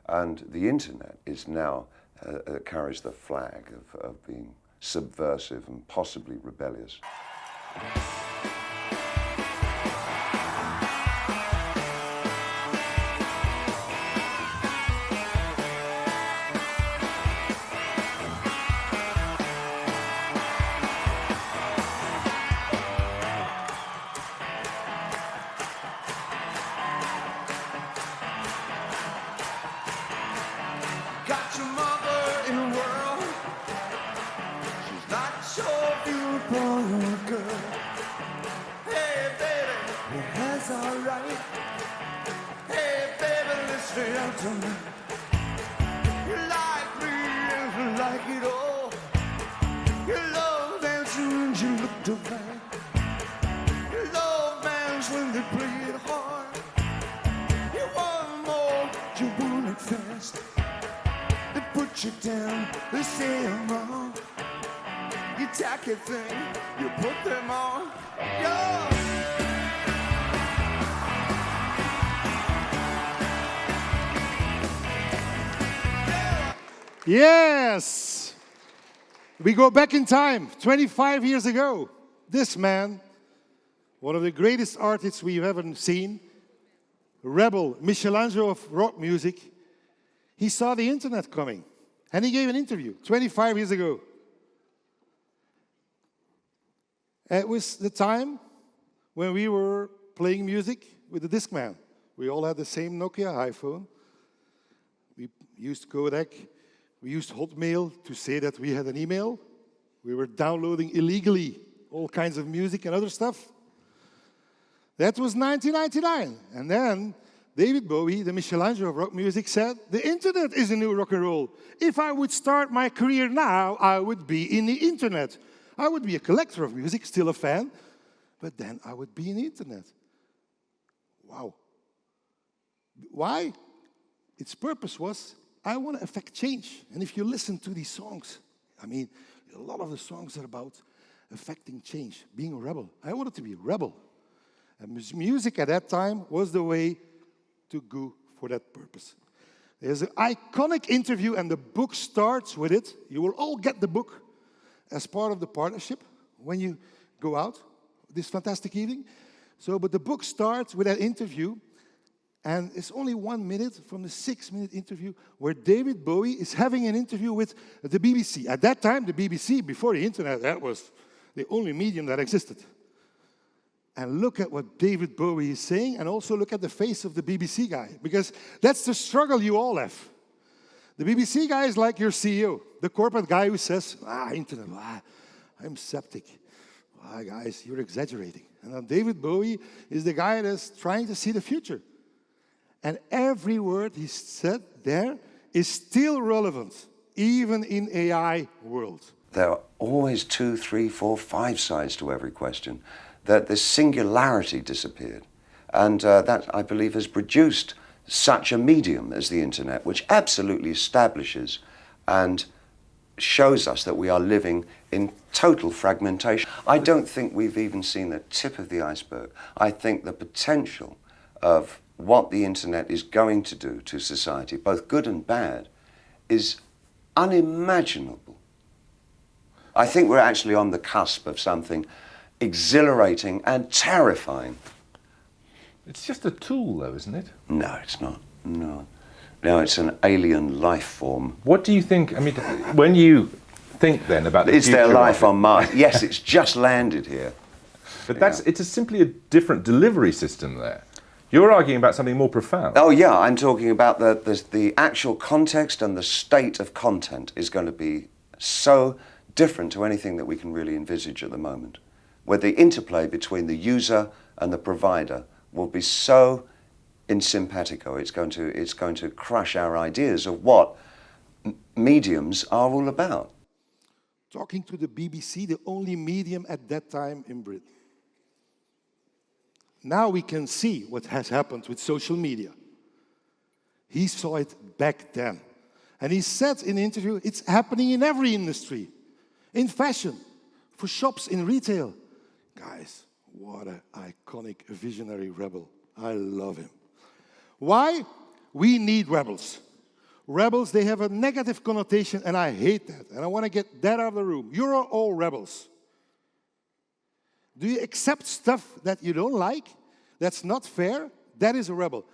And the internet is now, carries the flag of being subversive and possibly rebellious. Got your mother in the world. She's not so beautiful, girl. Hey, baby, that's all right. Hey, baby, listen to me. You like me, you like it all. You love dancing when you look divine. You love bands when they play it hard. You want more, you want it fast. They put you down, they say I'm wrong. You tacky thing, you put them on. Yo! Yes! We go back in time, 25 years ago. This man, one of the greatest artists we've ever seen, rebel, Michelangelo of rock music, he saw the internet coming, and he gave an interview 25 years ago. It was the time when we were playing music with the Discman. We all had the same Nokia iPhone. We used Kodak. We used Hotmail to say that we had an email. We were downloading illegally all kinds of music and other stuff. That was 1999. And then David Bowie, the Michelangelo of rock music, said, the internet is the new rock and roll. If I would start my career now, I would be in the internet. I would be a collector of music, still a fan, but then I would be in the internet. Wow. Why? Its purpose was, I want to affect change. And if you listen to these songs, I mean, a lot of the songs are about affecting change, being a rebel. I wanted to be a rebel. And music at that time was the way to go for that purpose. There's an iconic interview, and the book starts with it. You will all get the book as part of the partnership when you go out this fantastic evening. But the book starts with that interview, and it's only 1 minute from the 6-minute interview where David Bowie is having an interview with the BBC. At that time, the BBC, before the internet, that was the only medium that existed. And look at what David Bowie is saying, and also look at the face of the BBC guy, because that's the struggle you all have. The BBC guy is like your CEO, the corporate guy who says, internet, I'm septic. Guys, you're exaggerating. And then David Bowie is the guy that's trying to see the future. And every word he said there is still relevant, even in AI world. There are always 2, 3, 4, 5 sides to every question. That the singularity disappeared. And that, I believe, has produced such a medium as the internet, which absolutely establishes and shows us that we are living in total fragmentation. I don't think we've even seen the tip of the iceberg. I think the potential of what the internet is going to do to society, both good and bad, is unimaginable. I think we're actually on the cusp of something exhilarating and terrifying. It's just a tool, though, isn't it? No, it's not. No. No, it's an alien life form. What do you think, I mean, when you think then about the Is future there life of it, on Mars? Yes, it's just landed here. But it's simply a different delivery system there. You're arguing about something more profound. Oh yeah, I'm talking about the actual context, and the state of content is going to be so different to anything that we can really envisage at the moment, where the interplay between the user and the provider will be so in simpatico. It's going to crush our ideas of what mediums are all about. Talking to the BBC, the only medium at that time in Britain. Now we can see what has happened with social media. He saw it back then. And he said in the interview, it's happening in every industry. In fashion, for shops, in retail. Guys, what an iconic visionary rebel. I love him. Why? We need rebels. Rebels, they have a negative connotation, and I hate that. And I want to get that out of the room. You're all rebels. Do you accept stuff that you don't like, that's not fair? That is a rebel.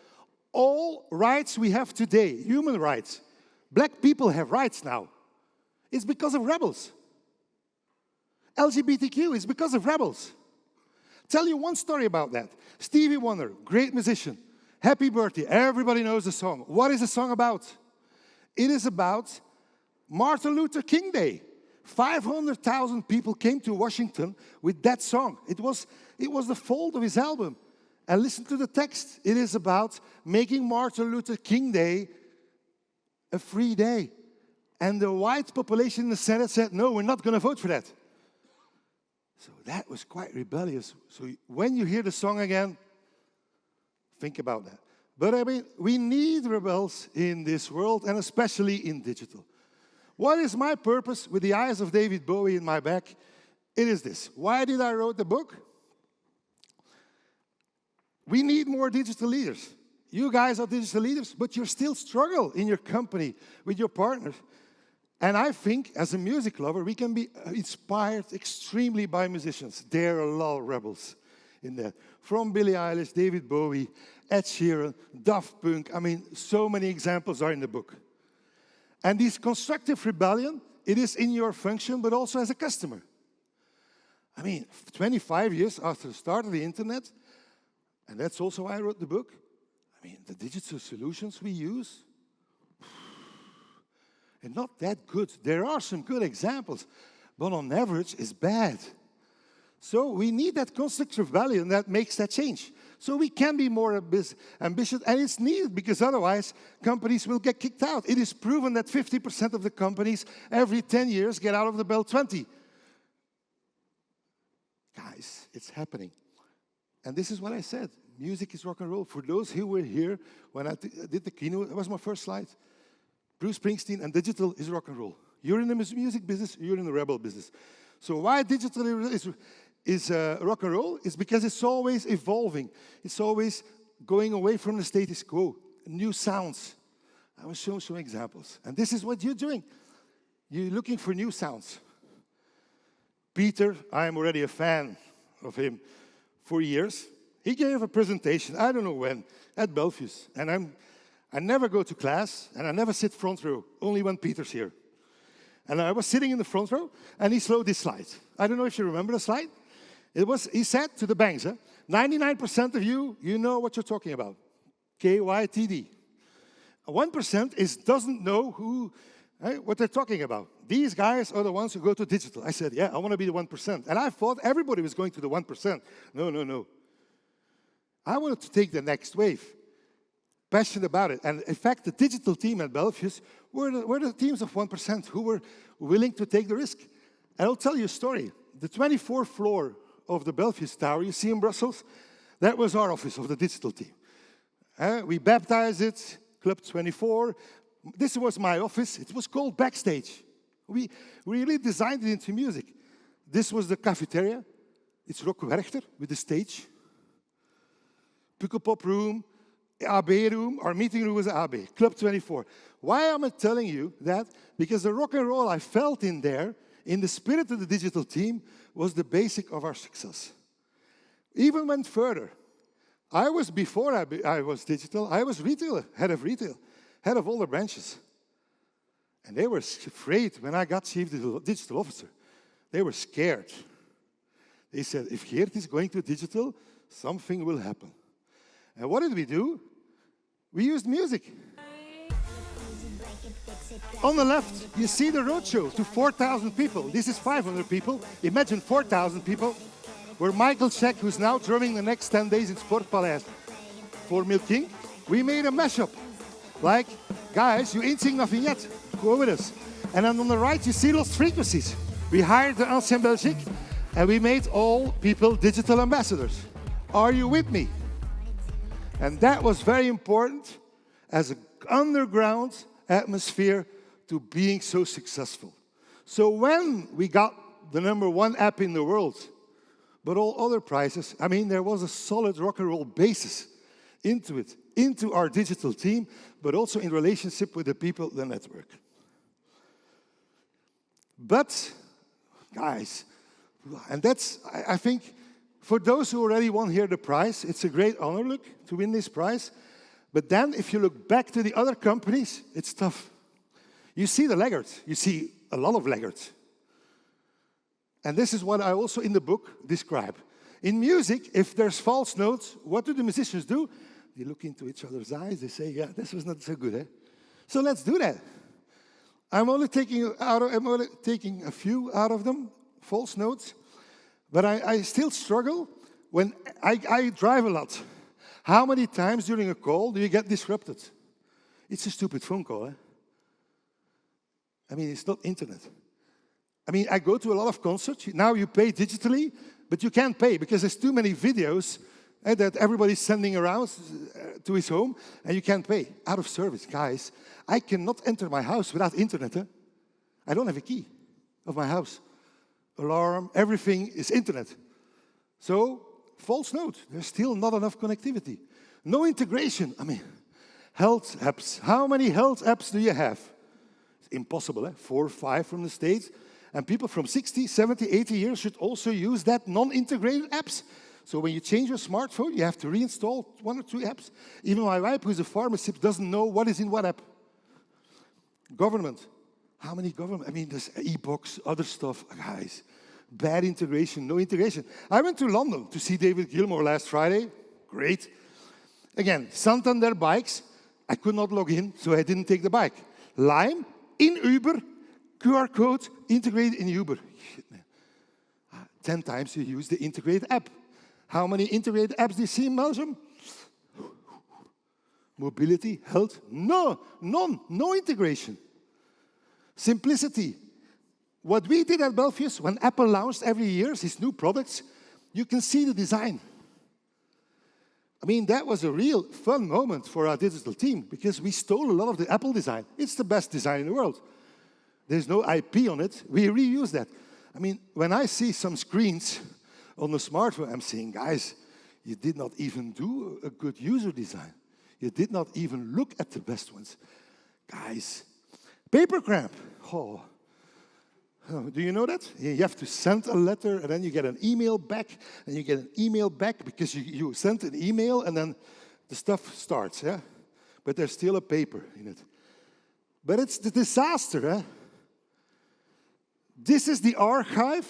All rights we have today, human rights, black people have rights now. It's because of rebels. LGBTQ is because of rebels. Tell you one story about that. Stevie Wonder, great musician. Happy Birthday, everybody knows the song. What is the song about? It is about Martin Luther King Day. 500,000 people came to Washington with that song. It was the fold of his album. And listen to the text. It is about making Martin Luther King Day a free day. And the white population in the Senate said, no, we're not going to vote for that. So that was quite rebellious. So when you hear the song again, think about that. But I mean, we need rebels in this world, and especially in digital. What is my purpose with the eyes of David Bowie in my back? It is this. Why did I write the book? We need more digital leaders. You guys are digital leaders, but you still struggle in your company with your partners. And I think, as a music lover, we can be inspired extremely by musicians. There are a lot of rebels in that. From Billie Eilish, David Bowie, Ed Sheeran, Daft Punk. I mean, so many examples are in the book. And this constructive rebellion, it is in your function, but also as a customer. I mean, 25 years after the start of the internet, and that's also why I wrote the book, I mean, the digital solutions we use, and not that good. There are some good examples, but on average, it's bad. So we need that constructive rebellion that makes that change. So we can be more ambitious, and it's needed because otherwise companies will get kicked out. It is proven that 50% of the companies every 10 years get out of the Bell 20. Guys, it's happening. And this is what I said. Music is rock and roll. For those who were here when I did the keynote, that was my first slide. Bruce Springsteen and digital is rock and roll. You're in the music business, you're in the rebel business. So why digital is rock and roll? It's because it's always evolving. It's always going away from the status quo. New sounds. I will show some examples. And this is what you're doing. You're looking for new sounds. Peter, I am already a fan of him for years. He gave a presentation, I don't know when, at Belfius. And I never go to class, and I never sit front row, only when Peter's here. And I was sitting in the front row, and he showed this slide. I don't know if you remember the slide. He said to the banks, 99% of you know what you're talking about. KYTD. 1% doesn't know what they're talking about. These guys are the ones who go to digital. I said, yeah, I want to be the 1%. And I thought everybody was going to the 1%. No. I wanted to take the next wave. Passionate about it. And in fact, the digital team at Belfius were the teams of 1% who were willing to take the risk. And I'll tell you a story. The 24th floor of the Belfius Tower, you see in Brussels, that was our office of the digital team. We baptized it, Club 24. This was my office. It was called Backstage. We really designed it into music. This was the cafeteria. It's Rock Werchter with the stage. Pukkelpop room, AB room, our meeting room was AB, Club 24. Why am I telling you that? Because the rock and roll I felt in there, in the spirit of the digital team, was the basic of our success. Even went further. Before I was digital, I was retail, head of all the branches. And they were afraid when I got chief digital officer. They were scared. They said, if Geert is going to digital, something will happen. And what did we do? We used music. On the left, you see the roadshow to 4,000 people. This is 500 people. Imagine 4,000 people. Where Michael Check, who's now drumming the next 10 days in Sportpaleis for Milking, we made a mashup. Like, guys, you ain't sing nothing yet. Go with us. And then on the right, you see Lost Frequencies. We hired the Ancien Belgique, and we made all people digital ambassadors. Are you with me? And that was very important as an underground atmosphere to being so successful. So when we got the #1 app in the world, but all other prizes, I mean, there was a solid rock and roll basis into it. into our digital team, but also in relationship with the people, the network. But, guys, and that's, I think, for those who already won here the prize, it's a great honor, look, to win this prize. But then, if you look back to the other companies, it's tough. You see the laggards. You see a lot of laggards. And this is what I also in the book describe. In music, if there's false notes, what do the musicians do? They look into each other's eyes. They say, yeah, this was not so good, eh? So let's do that. I'm only taking a few out of them, false notes. But I still struggle when I drive a lot. How many times during a call do you get disrupted? It's a stupid phone call, eh? I mean, it's not internet. I mean, I go to a lot of concerts. Now you pay digitally, but you can't pay because there's too many videos that everybody's sending around to his home, and you can't pay. Out of service, guys. I cannot enter my house without internet. Eh? I don't have a key of my house. Alarm, everything is internet. So, false note, there's still not enough connectivity. No integration. I mean, health apps. How many health apps do you have? It's impossible, eh? 4 or 5 from the States. And people from 60, 70, 80 years should also use that non-integrated apps. So when you change your smartphone, you have to reinstall 1 or 2 apps. Even my wife, who's a pharmacist, doesn't know what is in what app. Government. How many government? I mean, there's e-box, other stuff. Guys, bad integration, no integration. I went to London to see David Gilmour last Friday. Great. Again, Santander bikes. I could not log in, so I didn't take the bike. Lime, in Uber, QR code, integrated in Uber. Shit, man. 10 times you use the integrated app. How many integrated apps do you see in Belgium? Mobility, health, no, none, no integration. Simplicity. What we did at Belfius, when Apple launched every year his new products, you can see the design. I mean, that was a real fun moment for our digital team because we stole a lot of the Apple design. It's the best design in the world. There's no IP on it. We reuse that. I mean, when I see some screens on the smartphone, I'm saying, guys, you did not even do a good user design. You did not even look at the best ones. Guys, paper cramp. Oh, do you know that? You have to send a letter, and then you get an email back, and you get an email back because you sent an email, and then the stuff starts, yeah? But there's still a paper in it. But it's the disaster, eh? This is the archive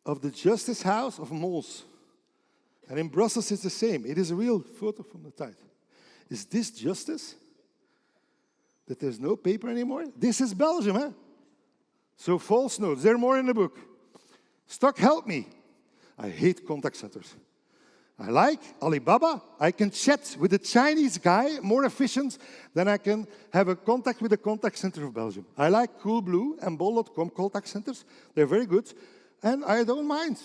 of the Justice House of Mols. And in Brussels, it's the same. It is a real photo from the time. Is this justice? That there's no paper anymore? This is Belgium, eh? So false notes. There are more in the book. Stock help me. I hate contact centers. I like Alibaba. I can chat with a Chinese guy more efficient than I can have a contact with the contact center of Belgium. I like Coolblue and Bol.com contact centers. They're very good. And I don't mind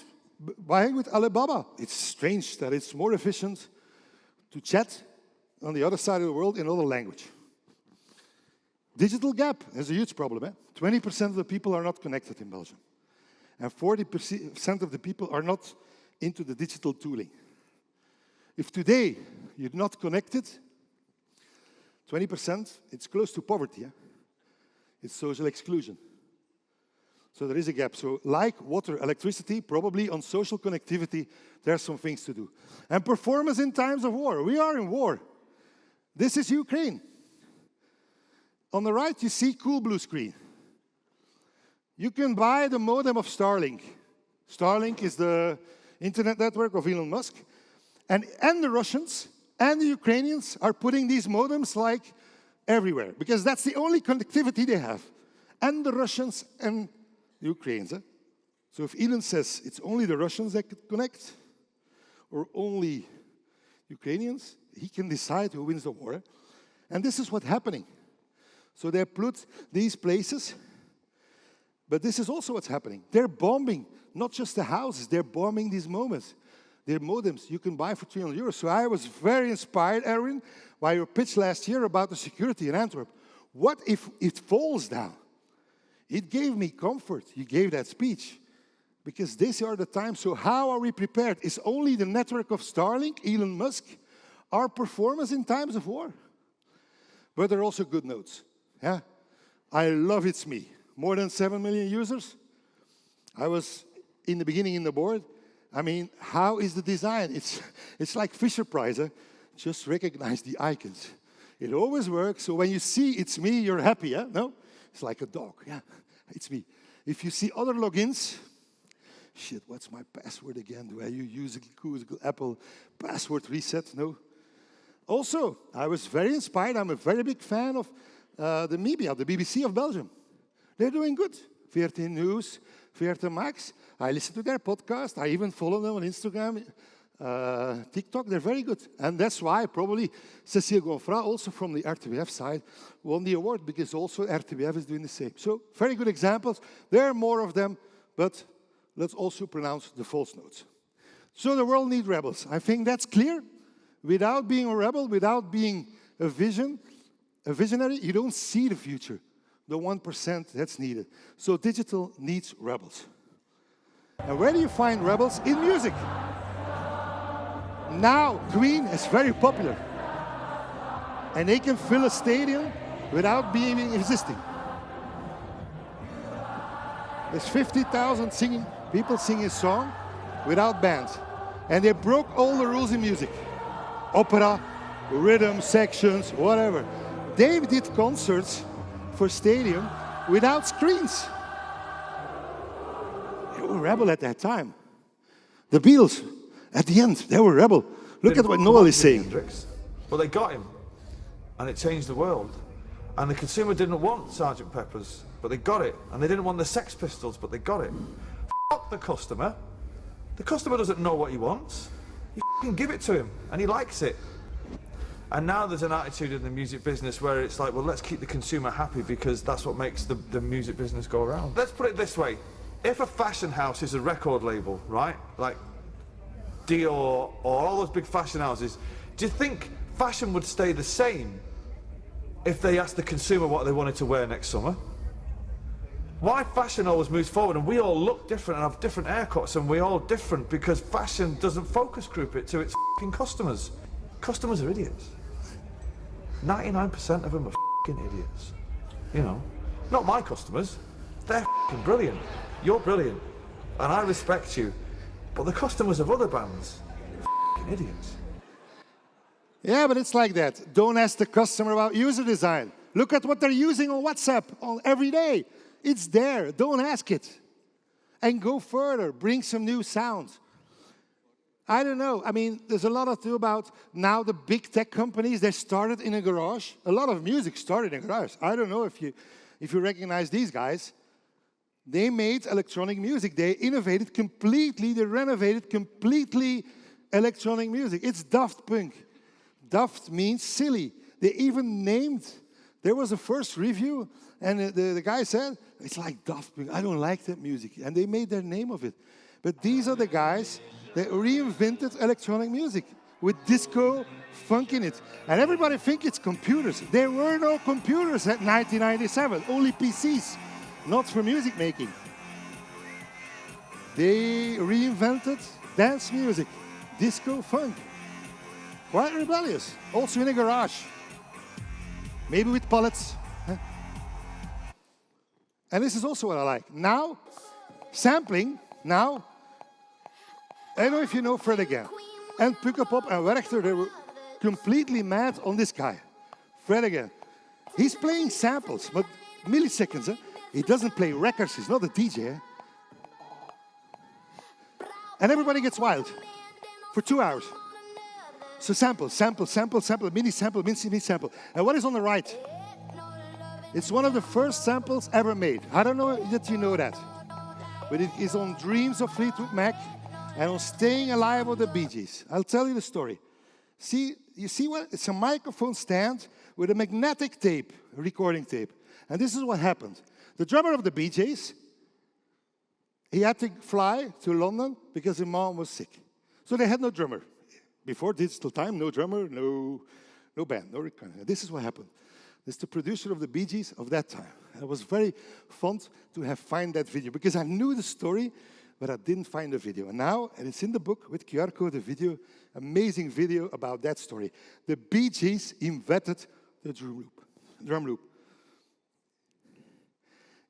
buying with Alibaba. It's strange that it's more efficient to chat on the other side of the world in another language. Digital gap is a huge problem. Eh? 20% of the people are not connected in Belgium. And 40% of the people are not into the digital tooling. If today you're not connected, 20%, it's close to poverty. Eh? It's social exclusion. So there is a gap. So like water, electricity, probably on social connectivity, there are some things to do. And performance in times of war. We are in war. This is Ukraine. On the right, you see Coolblue screen. You can buy the modem of Starlink. Starlink is the internet network of Elon Musk. And the Russians and the Ukrainians are putting these modems like everywhere because that's the only connectivity they have. And the Russians and the Ukrainians. Eh? So if Elon says it's only the Russians that could connect or only Ukrainians, he can decide who wins the war. Eh? And this is what's happening. So they put these places, but this is also what's happening. They're bombing not just the houses, they're bombing these modems. They're modems you can buy for 300 euros. So I was very inspired, Erwin, by your pitch last year about the security in Antwerp. What if it falls down? It gave me comfort. You gave that speech. Because these are the times, so how are we prepared? Is only the network of Starlink, Elon Musk, our performance in times of war. But there are also good notes. Yeah, I love It's Me. More than 7 million users. I was in the beginning in the board. I mean, how is the design? It's like Fisher Price. Eh? Just recognize the icons. It always works. So when you see It's Me, you're happy. Eh? No? It's like a dog. Yeah, It's Me. If you see other logins, shit, what's my password again? Do I use Google, Apple password reset? No. Also, I was very inspired. I'm a very big fan of the media, the BBC of Belgium. They're doing good. 14 News, 14 Max. I listen to their podcast. I even follow them on Instagram, TikTok. They're very good. And that's why probably Cécile Gonfra, also from the RTBF side, won the award, because also RTBF is doing the same. So very good examples. There are more of them, but let's also pronounce the false notes. So the world needs rebels. I think that's clear. Without being a rebel, without being a visionary, you don't see the future. The 1% that's needed. So digital needs rebels. And where do you find rebels? In music. Now, Queen is very popular. And they can fill a stadium without being existing. There's 50,000 people singing a song without bands. And they broke all the rules in music. Opera, rhythm, sections, whatever. They did concerts for stadium without screens. They were rebel at that time. The Beatles, at the end, they were rebel. Look at what Noel is saying. Well, they got him, and it changed the world. And the consumer didn't want Sgt. Pepper's, but they got it. And they didn't want the Sex Pistols, but they got it. F*** the customer. The customer doesn't know what he wants. You f***ing give it to him, and he likes it. And now there's an attitude in the music business where it's like, well, let's keep the consumer happy because that's what makes the music business go around. Let's put it this way. If a fashion house is a record label, right, like Dior or all those big fashion houses, do you think fashion would stay the same if they asked the consumer what they wanted to wear next summer? Why fashion always moves forward and we all look different and have different haircuts and we're all different because fashion doesn't focus group it to its f***ing customers. Customers are idiots. 99% of them are f***ing idiots. You know, not my customers. They're f***ing brilliant. You're brilliant. And I respect you. But the customers of other bands are f***ing idiots. Yeah, but it's like that. Don't ask the customer about user design. Look at what they're using on WhatsApp every day. It's there. Don't ask it. And go further. Bring some new sounds. I don't know. I mean, there's a lot to do about now the big tech companies. They started in a garage. A lot of music started in a garage. I don't know if you recognize these guys. They made electronic music. They innovated completely. They renovated completely electronic music. It's Daft Punk. Daft means silly. They even named. There was a first review, and the guy said, it's like Daft Punk. I don't like that music. And they made their name of it. But these are the guys that reinvented electronic music with disco, funk in it. And everybody thinks it's computers. There were no computers at 1997, only PCs, not for music making. They reinvented dance music, disco, funk. Quite rebellious, also in a garage. Maybe with pallets. Huh? And this is also what I like. Now, sampling, now, I don't know if you know Fred again. And Pukkelpop and Werchter, they were completely mad on this guy. Fred again. He's playing samples, but milliseconds. Eh? He doesn't play records, he's not a DJ. Eh? And everybody gets wild for 2 hours. So sample, mini sample. And what is on the right? It's one of the first samples ever made. I don't know that you know that. But it is on Dreams of Fleetwood Mac and on Staying Alive of the Bee Gees. I'll tell you the story. You see what? It's a microphone stand with a magnetic tape, a recording tape. And this is what happened. The drummer of the Bee Gees, he had to fly to London because his mom was sick. So they had no drummer. Before digital time, no drummer, no band, no recording. This is what happened. This is the producer of the Bee Gees of that time. And it was very fun to find that video because I knew the story but I didn't find the video. And now, and it's in the book with QR code, a video, amazing video about that story. The Bee Gees invented the drum loop.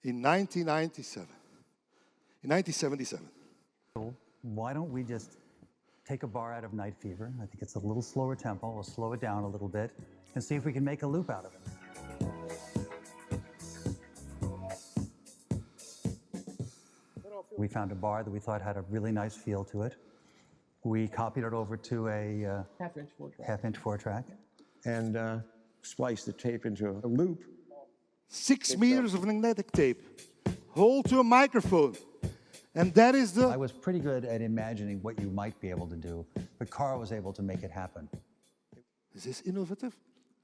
In 1977. Why don't we just take a bar out of Night Fever? I think it's a little slower tempo. We'll slow it down a little bit and see if we can make a loop out of it. We found a bar that we thought had a really nice feel to it. We copied it over to a half-inch 4-track. And spliced the tape into a loop. 6 meters of magnetic tape, hold to a microphone. And that is I was pretty good at imagining what you might be able to do, but Carl was able to make it happen. Is this innovative?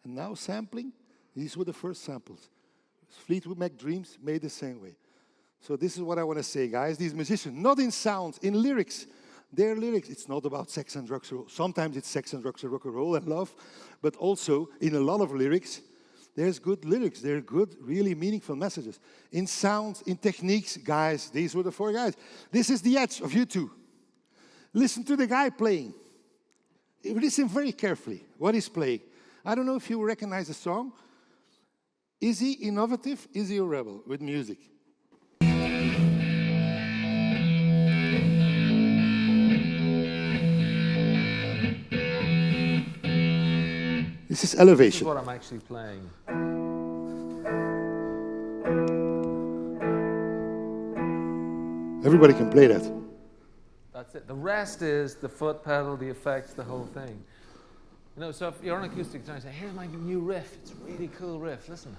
And now sampling, these were the first samples. Fleetwood Mac Dreams made the same way. So this is what I want to say, guys. These musicians, not in sounds, in lyrics. Their lyrics, it's not about sex and drugs and roll. Sometimes it's sex and drugs and rock and roll and love, but also in a lot of lyrics, there's good lyrics. They're good, really meaningful messages. In sounds, in techniques, guys, these were the 4 guys. This is the edge of you two. Listen to the guy playing. Listen very carefully what he's playing. I don't know if you recognize the song. Is he innovative? Is he a rebel with music? This is Elevation. This is what I'm actually playing. Everybody can play that. That's it. The rest is the foot pedal, the effects, the whole thing. You know, so if you're on acoustic guitar and say, here's my new riff. It's a really cool riff. Listen.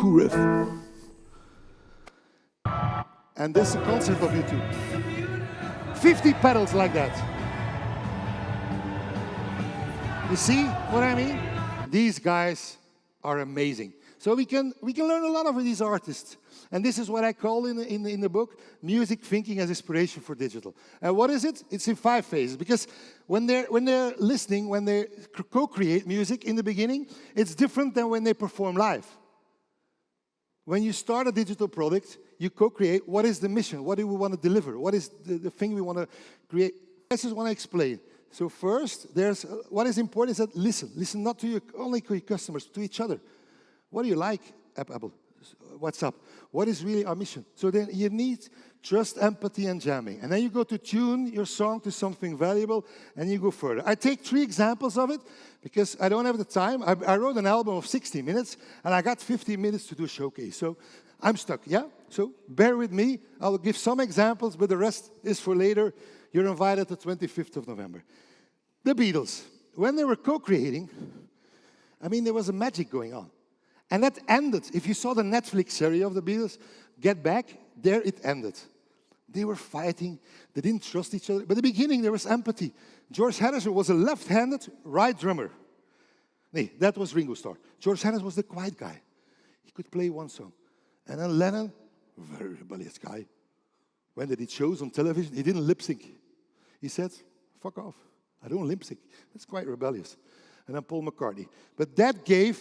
Cool riff. And this is a concert of U2. 50 pedals like that. You see what I mean? These guys are amazing. So we can learn a lot of these artists. And this is what I call in the book, music thinking as inspiration for digital. And what is it? It's in 5 phases. Because when they're listening, when they co-create music in the beginning, it's different than when they perform live. When you start a digital product, you co-create what is the mission, what do we want to deliver, what is the thing we want to create. This is what I explain. So first, what is important is that listen not to only to your customers, to each other. What do you like, Apple? What's up? What is really our mission? So then you need trust, empathy, and jamming. And then you go to tune your song to something valuable, and you go further. I take 3 examples of it, because I don't have the time. I wrote an album of 60 minutes, and I got 50 minutes to do a showcase. So I'm stuck, yeah? So bear with me. I'll give some examples, but the rest is for later. You're invited the 25th of November. The Beatles, when they were co-creating, I mean, there was a magic going on. And that ended. If you saw the Netflix series of the Beatles, Get Back, there it ended. They were fighting. They didn't trust each other. But at the beginning, there was empathy. George Harrison was a left-handed right drummer. Nee, that was Ringo Starr. George Harrison was the quiet guy. He could play one song. And then Lennon, very rebellious guy. When they did shows on television, he didn't lip sync. He said, fuck off. I don't lip sync. That's quite rebellious. And then Paul McCartney. But that gave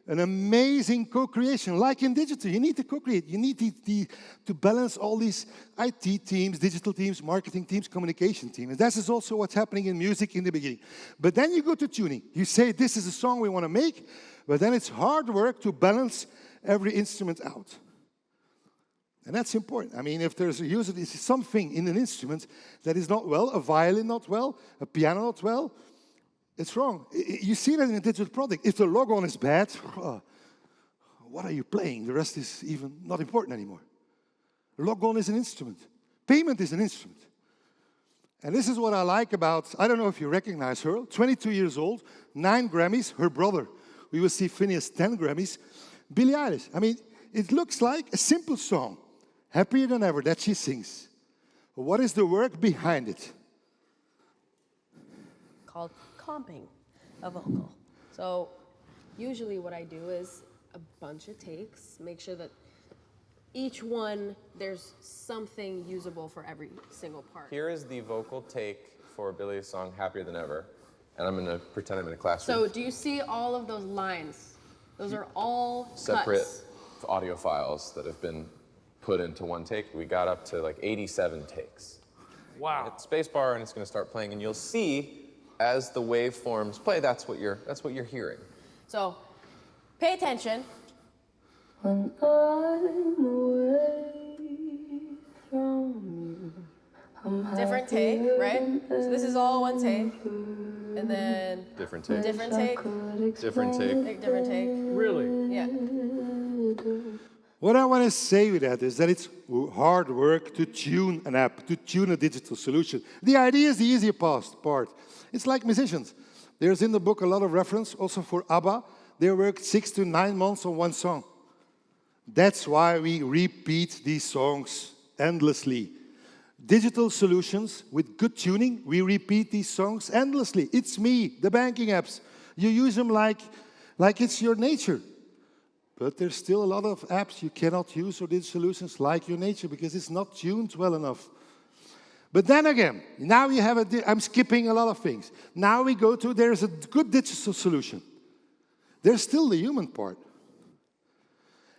an amazing co-creation, like in digital. You need to co-create. You need to balance all these IT teams, digital teams, marketing teams, communication teams. And that is also what's happening in music in the beginning. But then you go to tuning. You say, this is a song we want to make, but then it's hard work to balance every instrument out. And that's important. I mean, if there's a user, is something in an instrument that is not well, a violin not well, a piano not well, it's wrong. You see that in a digital product. If the log-on is bad, what are you playing? The rest is even not important anymore. Log-on is an instrument. Payment is an instrument. And this is what I like about, I don't know if you recognize her, 22 years old, 9 Grammys, her brother. We will see Phineas 10 Grammys. Billie Eilish. I mean, it looks like a simple song, Happier Than Ever, that she sings. What is the work behind it? Called comping a vocal. So usually what I do is a bunch of takes, make sure that each one, there's something usable for every single part. Here is the vocal take for Billie's song Happier Than Ever, and I'm going to pretend I'm in a classroom. So do you see all of those lines? Those are all separate cuts. audio files that have been put into one take. We got up to like 87 takes. Wow. Hit spacebar and it's going to start playing, and you'll see as the waveforms play, that's what you're hearing. So, pay attention. When I'm away from you, I'm Different take, right? So this is all one take. And then Different take. different take, Different take. different take. Really? Yeah. What I want to say with that is that it's hard work to tune an app, to tune a digital solution. The idea is the easier part. It's like musicians. There's in the book a lot of reference, also for ABBA. They worked 6 to 9 months on one song. That's why we repeat these songs endlessly. Digital solutions with good tuning, we repeat these songs endlessly. It's me, the banking apps. You use them like it's your nature. But there's still a lot of apps you cannot use or digital solutions like your nature because it's not tuned well enough. But then again, now you have I'm skipping a lot of things. Now we go to, there's a good digital solution. There's still the human part.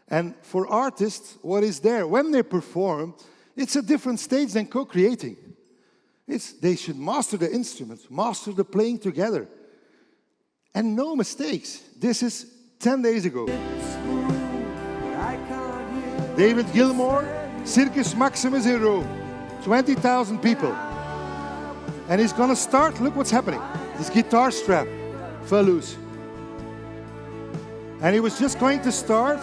And for artists, what is there? When they perform, it's a different stage than co-creating. They should master the instruments, master the playing together. And no mistakes. This is 10 days ago. David Gilmour, Circus Maximus in Rome. 20,000 people. And he's gonna start, look what's happening. This guitar strap fell loose. And he was just going to start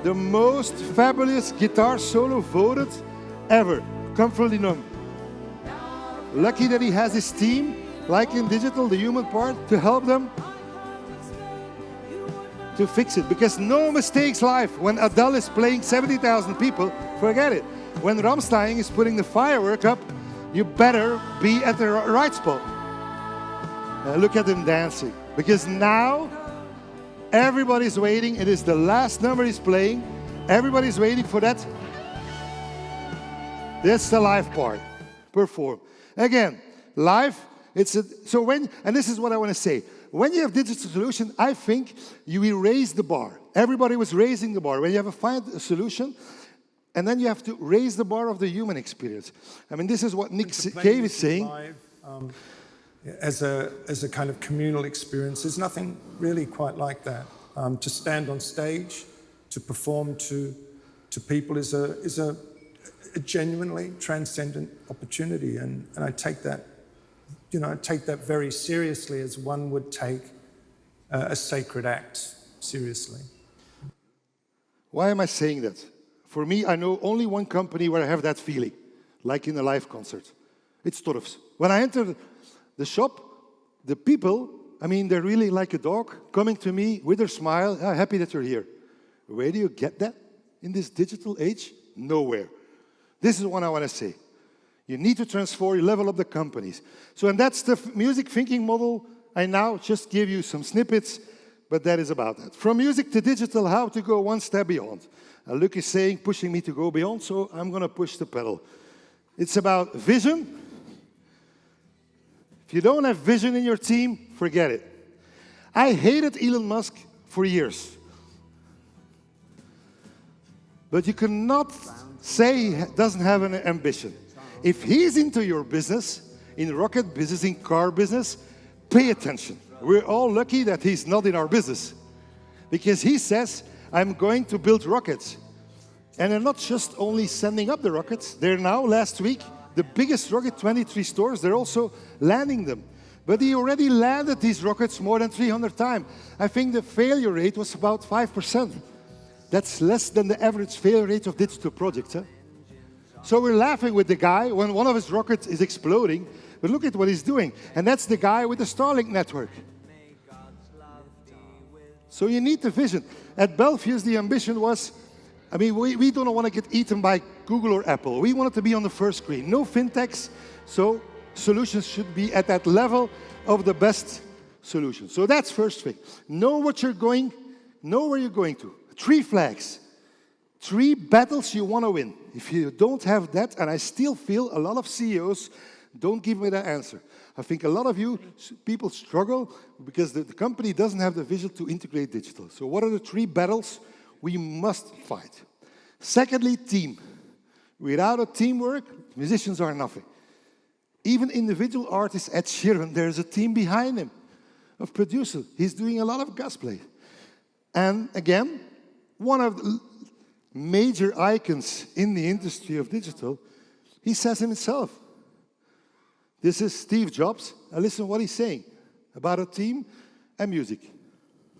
the most fabulous guitar solo voted ever. Comfort Linum. Lucky that he has his team, like in digital, the human part, to help them to fix it. Because no mistakes live. When Adele is playing 70,000 people, forget it. When Rammstein is putting the firework up, you better be at the right spot. Look at him dancing. Because now, everybody's waiting. It is the last number he's playing. Everybody's waiting for that. That's the live part. Perform. Again, live, and this is what I want to say. When you have digital solution, I think you will raise the bar. Everybody was raising the bar. When you find a solution, and then you have to raise the bar of the human experience. I mean, this is what Nick Cave is saying. Live, as a kind of communal experience, there's nothing really quite like that. To stand on stage, to perform to people is a genuinely transcendent opportunity, and I take that, I take that very seriously, as one would take a sacred act seriously. Why am I saying that? For me, I know only one company where I have that feeling, like in a live concert. It's Torfs. When I enter the shop, the people, I mean, they're really like a dog, coming to me with their smile, happy that you're here. Where do you get that in this digital age? Nowhere. This is what I want to say. You need to transform, you level up the companies. So, and that's the music thinking model. I now just give you some snippets, but that is about that. From music to digital, how to go one step beyond. Luc is saying, pushing me to go beyond, so I'm going to push the pedal. It's about vision. If you don't have vision in your team, forget it. I hated Elon Musk for years. But you cannot say he doesn't have an ambition. If he's into your business, in rocket business, in car business, pay attention. We're all lucky that he's not in our business. Because he says, I'm going to build rockets. And they're not just only sending up the rockets. They're now, last week, the biggest rocket, 23 stores, they're also landing them. But he already landed these rockets more than 300 times. I think the failure rate was about 5%. That's less than the average failure rate of digital projects. Huh? So we're laughing with the guy when one of his rockets is exploding, but look at what he's doing. And that's the guy with the Starlink network. So you need the vision. At Belfius, the ambition was, I mean, we don't want to get eaten by Google or Apple. We want it to be on the first screen. No fintechs, so solutions should be at that level of the best solution. So that's first thing. Know what you're going, know where you're going to. 3 flags. 3 battles you want to win. If you don't have that, and I still feel a lot of CEOs don't give me that answer. I think a lot of you people struggle because the company doesn't have the vision to integrate digital. So what are the 3 battles we must fight? Secondly, team. Without a teamwork, musicians are nothing. Even individual artists, Ed Sheeran, there's a team behind him of producers. He's doing a lot of cosplay. And again, one of the major icons in the industry of digital, he says himself, this is Steve Jobs, and listen to what he's saying about a team and music.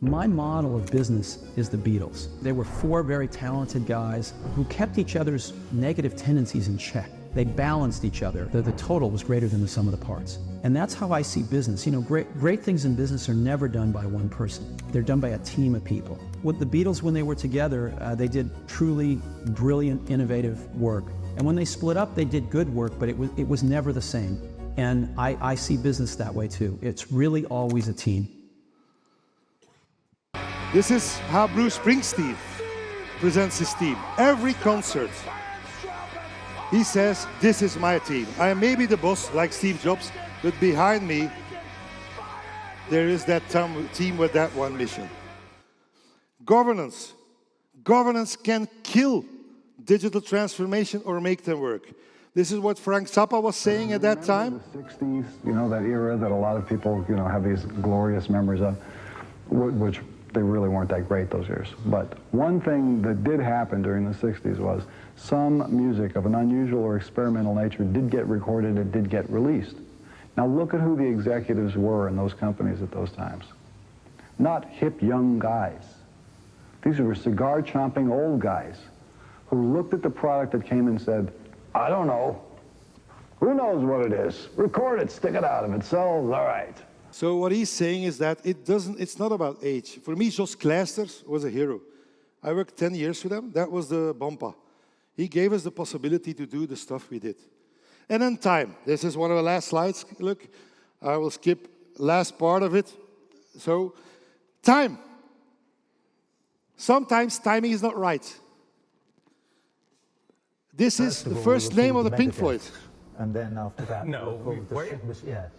My model of business is the Beatles. They were four very talented guys who kept each other's negative tendencies in check. They balanced each other. The total was greater than the sum of the parts. And that's how I see business. You know, great things in business are never done by one person. They're done by a team of people. With the Beatles, when they were together, they did truly brilliant, innovative work. And when they split up, they did good work, but it was never the same. And I see business that way too. It's really always a team. This is how Bruce Springsteen presents his team. Every concert, he says, this is my team. I may be the boss, like Steve Jobs, but behind me, there is that team with that one mission. Governance. Governance can kill digital transformation or make them work. This is what Frank Zappa was saying at that time. The 60s, you know, that era that a lot of people, you know, have these glorious memories of, which they really weren't that great those years. But one thing that did happen during the 60s was some music of an unusual or experimental nature did get recorded, it did get released. Now look at who the executives were in those companies at those times. Not hip young guys. These were cigar-chomping old guys who looked at the product that came and said, I don't know. Who knows what it is? Record it, stick it out. If it sells, all right. So what he's saying is that it's not about age. For me, Jos Kleisters was a hero. I worked 10 years with him. That was the Bompa. He gave us the possibility to do the stuff we did. And then time. This is one of the last slides. Look, I will skip last part of it. So, time. Sometimes timing is not right. This is the first name of the Pink Floyd. And then after that, yes.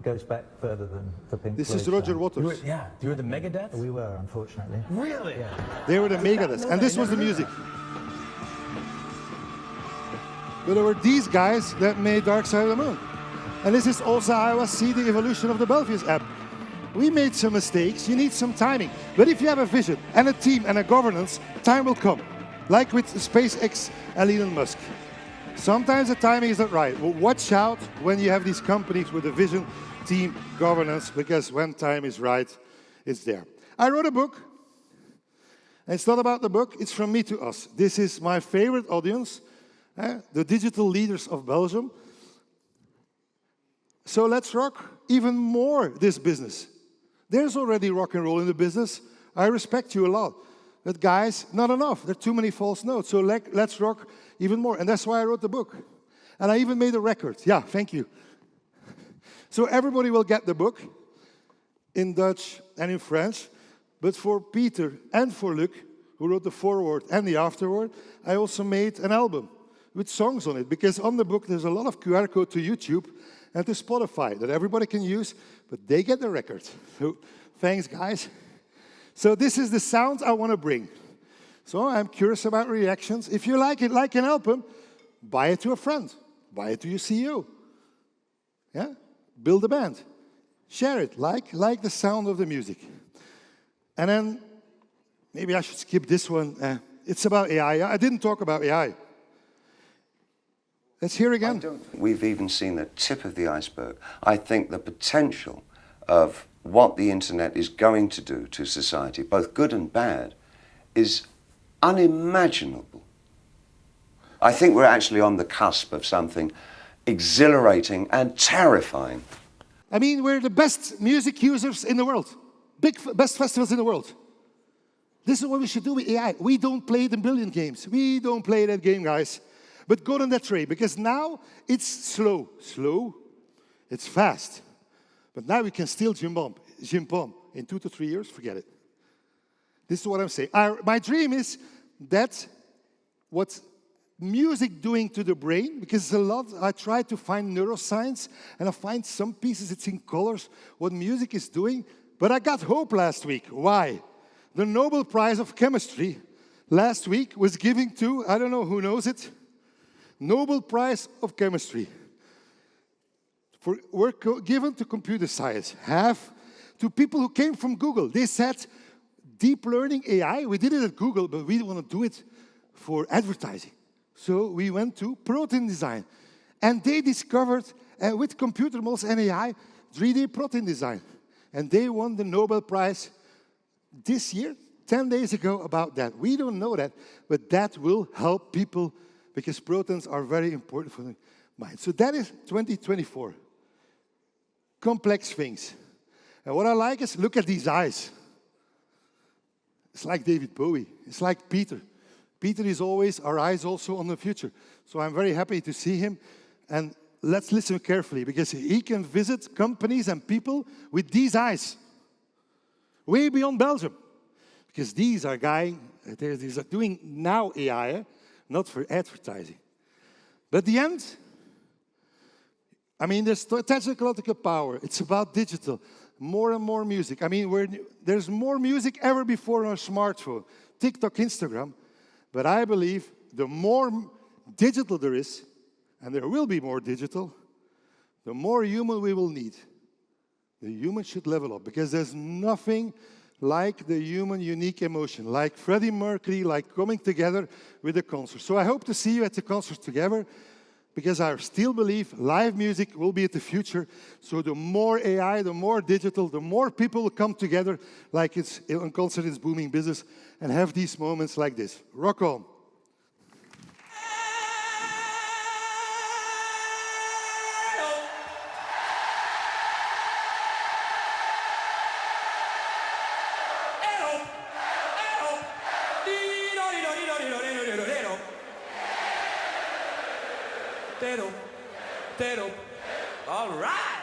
Goes back further than the Pink Floyd. This is Roger Waters. You were the Megadeth? We were, unfortunately. Really? Yeah. They were the Megadeth, and this was the music. But there were these guys that made Dark Side of the Moon. And this is also how I see the evolution of the Belfius app. We made some mistakes, you need some timing. But if you have a vision and a team and a governance, time will come. Like with SpaceX and Elon Musk. Sometimes the timing is not right. Well, watch out when you have these companies with a vision, team, governance, because when time is right, it's there. I wrote a book. And it's not about the book, it's from me to us. This is my favorite audience, the digital leaders of Belgium. So let's rock even more this business. There's already rock and roll in the business. I respect you a lot. But guys, not enough. There are too many false notes. So let's rock even more. And that's why I wrote the book. And I even made a record. Yeah, thank you. So everybody will get the book in Dutch and in French. But for Peter and for Luc, who wrote the foreword and the afterword, I also made an album with songs on it. Because on the book, there's a lot of QR code to YouTube and to Spotify that everybody can use, but they get the record. So thanks, guys. So this is the sound I want to bring. So I'm curious about reactions. If you like it, like an album, buy it to a friend. Buy it to your CEO. Yeah? Build a band. Share it. Like the sound of the music. And then, maybe I should skip this one. It's about AI. I didn't talk about AI. Let's hear again. We've even seen the tip of the iceberg. I think the potential of what the internet is going to do to society, both good and bad, is unimaginable. I think we're actually on the cusp of something exhilarating and terrifying. I mean, we're the best music users in the world. Best festivals in the world. This is what we should do with AI. We don't play the billion games. We don't play that game, guys. But go on that train, because now it's slow. Slow, it's fast. But now we can still jump on. In 2 to 3 years, forget it. This is what I'm saying. My dream is that what's music doing to the brain, because it's a lot, I try to find neuroscience, and I find some pieces, it's in colors, what music is doing. But I got hope last week. Why? The Nobel Prize of Chemistry last week was giving to, I don't know who knows it, Nobel Prize of Chemistry. Were given to computer science, half to people who came from Google. They said, deep learning AI, we did it at Google, but we want to do it for advertising. So we went to protein design. And they discovered, with computer models and AI, 3D protein design. And they won the Nobel Prize this year, 10 days ago, about that. We don't know that, but that will help people because proteins are very important for the mind. So that is 2024. Complex things. And what I like is, look at these eyes. It's like David Bowie. It's like Peter. Peter is always, our eyes also on the future. So I'm very happy to see him. And let's listen carefully, because he can visit companies and people with these eyes. Way beyond Belgium. Because these are these are doing now AI, not for advertising. But the end, I mean, there's technological power. It's about digital. More and more music. I mean, there's more music ever before on a smartphone. TikTok, Instagram. But I believe the more digital there is, and there will be more digital, the more human we will need. The human should level up, because there's nothing like the human unique emotion, like Freddie Mercury, like coming together with a concert. So I hope to see you at the concert together, because I still believe live music will be at the future. So the more AI, the more digital, the more people will come together, like it's a concert is booming business, and have these moments like this. Rock on. All right.